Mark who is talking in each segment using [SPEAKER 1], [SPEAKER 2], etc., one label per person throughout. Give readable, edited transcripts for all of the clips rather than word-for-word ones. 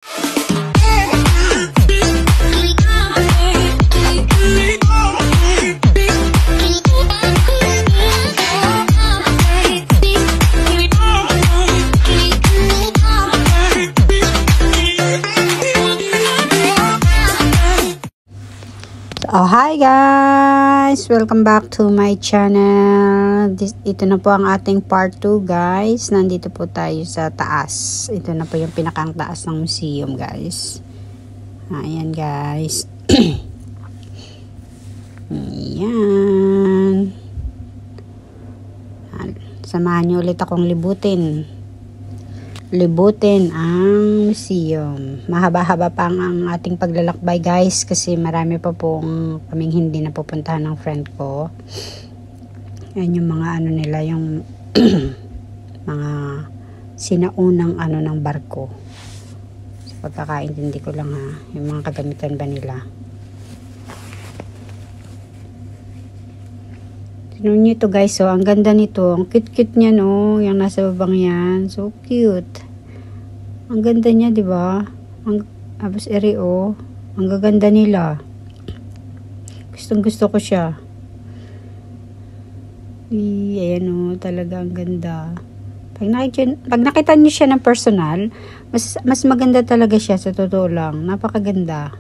[SPEAKER 1] Oh, hi guys! Welcome back to my channel. Ito na po ang ating part 2 guys. Nandito po tayo sa taas. Ito na po yung pinakang taas ng museum guys. Ayan guys. Ayan. Samahan niyo ulit akong libutin ang museum. Mahaba-haba pa ang ating paglalakbay guys kasi marami pa pong kaming hindi napupuntahan ng friend ko. Yan yung mga ano nila, yung mga sinaunang ano ng barko. Sa pagkakaintindi ko lang ha, yung mga kagamitan ba nila. Tignan nyo ito guys, so ang ganda nito, ang cute-cute niya no, yung nasa babang yan, so cute. Ang ganda niya, di ba? Ang abas ere-o, ang gaganda nila. Gustong-gusto ko siya. Ayan o, talaga ang ganda. Pag nakita niyo siya ng personal, mas maganda talaga siya sa totoo lang. Napakaganda.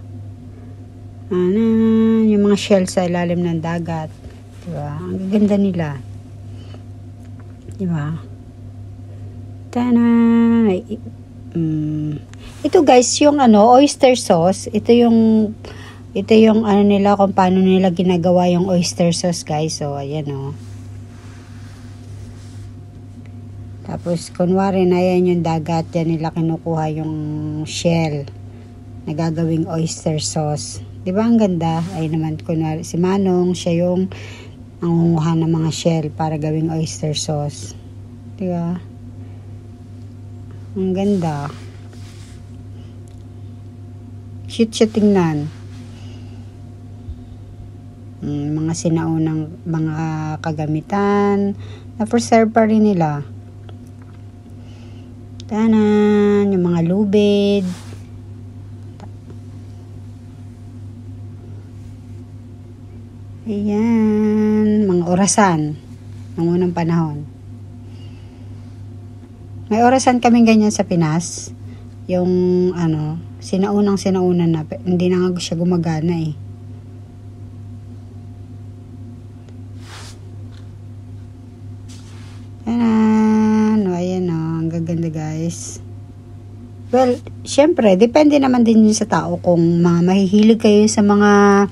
[SPEAKER 1] Yung mga shell sa ilalim ng dagat. Diba? Ang ganda nila. Diba? Tana! Ito guys, yung ano, oyster sauce. Ito yung ano nila, kung paano nila ginagawa yung oyster sauce guys. So, ayan o. Tapos, kunwari na yan yung dagat. Yan nila kinukuha yung shell na gagawing oyster sauce. Diba ang ganda? Ay naman, kunwari, si Manong, siya yung nangunguha ng mga shell para gawing oyster sauce. Diba? Ang ganda. Cute siya tingnan. Mga sinaunang mga kagamitan na preserve pa rin nila. Tanan, yung mga lubid. Ayan, mga orasan ng unang panahon. May orasan kaming ganyan sa Pinas. Yung ano, sinauna na, hindi na nga siya gumagana eh. Ayan o, ang gaganda guys. Well, syempre, depende naman din yun sa tao kung mahihilig kayo sa mga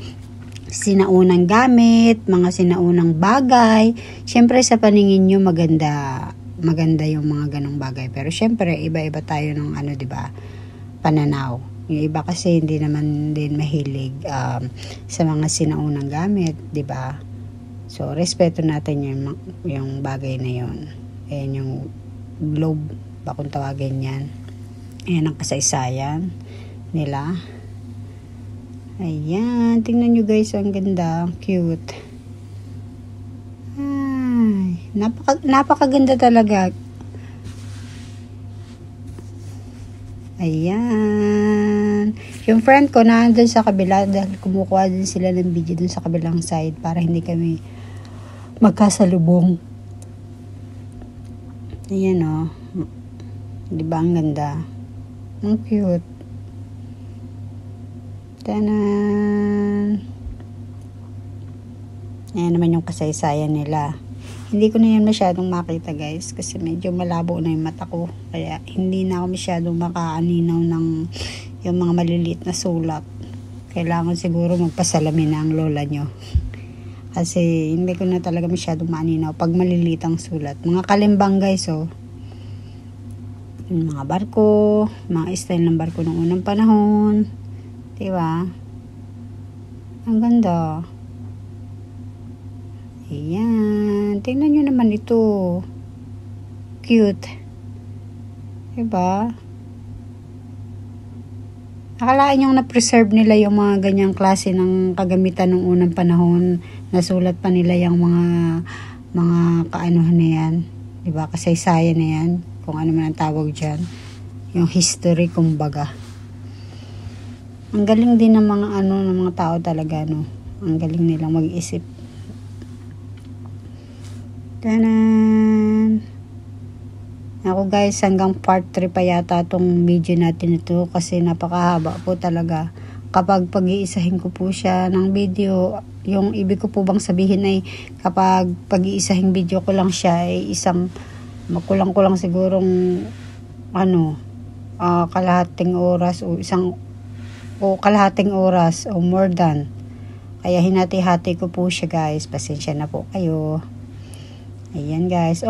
[SPEAKER 1] sinaunang gamit, mga sinaunang bagay. Syempre sa paningin nyo maganda yung mga ganong bagay. Pero syempre iba-iba tayo ng ano, 'di ba? Pananaw. Yung iba kasi hindi naman din mahilig sa mga sinaunang gamit, 'di ba? So respeto natin yung bagay na 'yon. Ayan yung globe, ba kung tawagin 'yan. Ayan ang kasaysayan nila. Ayan, tingnan nyo guys, ang ganda, cute. Ay, napakaganda talaga. Ayan. Yung friend ko nandun sa kabila dahil kumukuha din sila ng video dun sa kabilang side para hindi kami magkasalubong. Ayan o. Diba ang ganda? Ang cute. Tanan. Ayan naman yung kasaysayan nila. Hindi ko na yan masyadong makita guys kasi medyo malabo na yung mata ko. Kaya hindi na ako masyadong makaaninaw ng yung mga maliliit na sulat. Kailangan siguro magpasalamin na ang lola nyo. Kasi hindi ko na talaga masyadong maaninaw pag maliliit ang sulat. Mga kalimbang guys oh. Yung mga barko, mga style ng barko ng unang panahon. Diba? Ang ganda. Ayan. Tingnan nyo naman ito. Cute. Diba? Akalaan yung na-preserve nila yung mga ganyang klase ng kagamitan ng unang panahon. Nasulat pa nila yung mga kaanuhan na yan. Diba? Kasaysayan na yan. Kung ano man ang tawag dyan. Yung history kumbaga. Ang galing din ng mga ng mga tao talaga, no. Ang galing nilang mag-isip. Tanan. Ako guys, hanggang part 3 pa yata tong video natin ito kasi napakahaba po talaga. Kapag pag-iisahin ko po siya ng video, yung ibig ko po bang sabihin ay kapag pag-iisahing video ko lang siya ay isang makulang-kulang sigurong kalahating oras o kalahating oras o more than. Kaya hinati-hati ko po siya guys. Pasensya na po kayo. Ayan guys.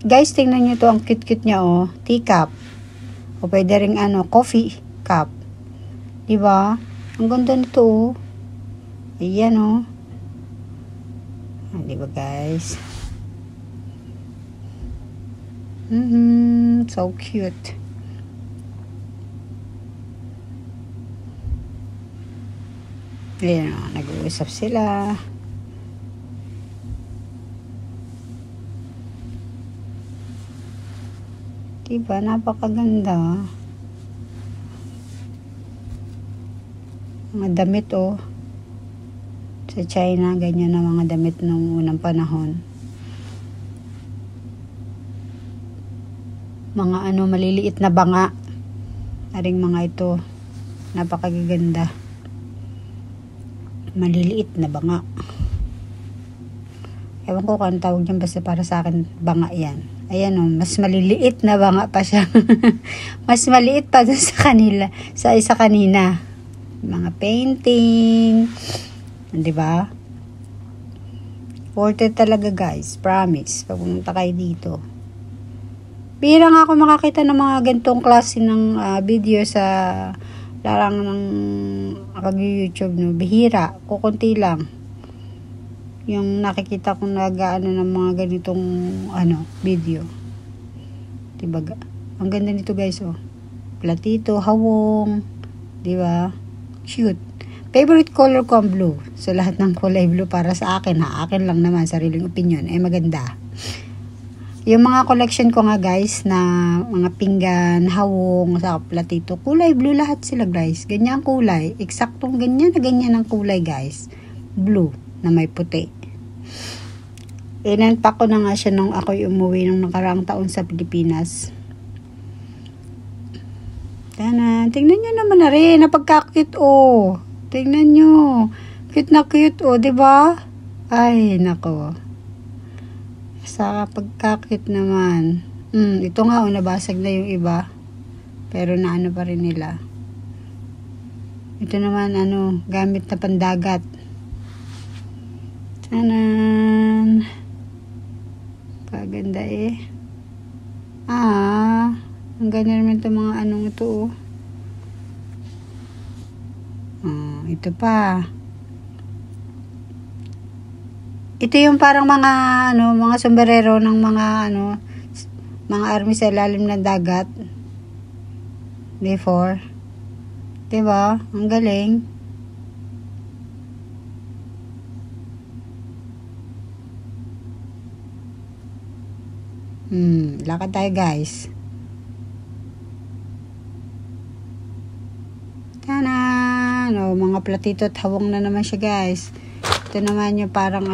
[SPEAKER 1] Guys, tingnan nyo to. Ang cute-cute niya oh. Teacup. O pwede ring coffee cup. Diba? Ang ganda nito oh. Ayan oh. Diba guys? So cute. Ayan o, nag-uusap sila. Diba, napakaganda. Mga damit o. Sa China, ganyan na mga damit nung unang panahon. Mga maliliit na banga. Aring mga ito. Napakaganda. Maliliit na banga. Ewan ko kung tawag niyan, basta para sa akin banga yan. Ayan o, mas maliliit na banga pa siya. Mas maliit pa dun sa isa kanina. Mga painting. Diba? Worth it talaga guys, promise. Pag pumunta kayo dito. Bihira nga ako makakita ng mga gantong klase ng video sa larang ng pag-YouTube, no. Bihira, kukunti lang yung nakikita kong ng mga ganitong video. Diba? Ang ganda nito guys oh. Platito, hawong, diba? Cute. Favorite color ko ang blue. So lahat ng kulay blue para sa akin akin lang naman, sariling opinion, maganda. Yung mga collection ko nga guys na mga pinggan, hawong, sa platito, kulay blue lahat sila guys. Ganyan ang kulay. Eksaktong ganyan na ganyan ang kulay guys. Blue na may puti. Inanpak ko na nga siya nung ako'y umuwi nung nakaraang taon sa Pilipinas. Tanan. Tingnan nyo naman na rin. Napagkakit oh. Tingnan nyo. Cute na cute oh. Diba? Ay nako. Sa pagkakit naman. Ito nga nabasag na yung iba. Pero naano pa rin nila. Ito naman gamit na pandagat. Tanan. Kaganda eh. Ang ganda naman itong mga ito oh. Ito pa. Ito yung parang mga mga sombrero ng mga mga army sa ilalim ng dagat. Before. 'Di ba? Ang galing. Lakad tayo guys. Tanan! Mga platito at hawong na naman siya guys. Ito naman yung parang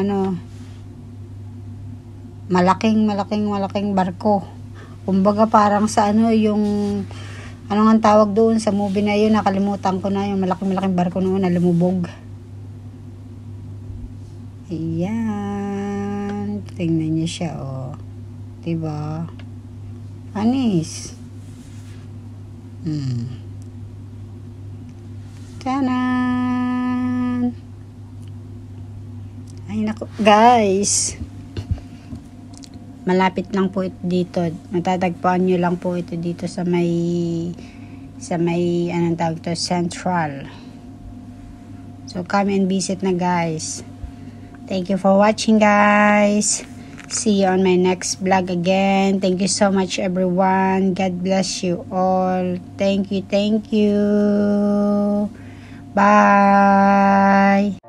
[SPEAKER 1] malaking barko. Kumbaga parang sa yung ang tawag doon sa movie na yun, nakalimutan ko na, yung malaking barko noon na lumubog. Ayan. Tingnan niyo siya oh. Diba? Anis. Tanan! Ay naku, guys. Malapit lang po ito dito. Matatagpuan nyo lang po ito dito sa may anong tawag ito, Central. So come and visit na guys. Thank you for watching guys. See you on my next vlog again. Thank you so much everyone. God bless you all. Thank you. Bye.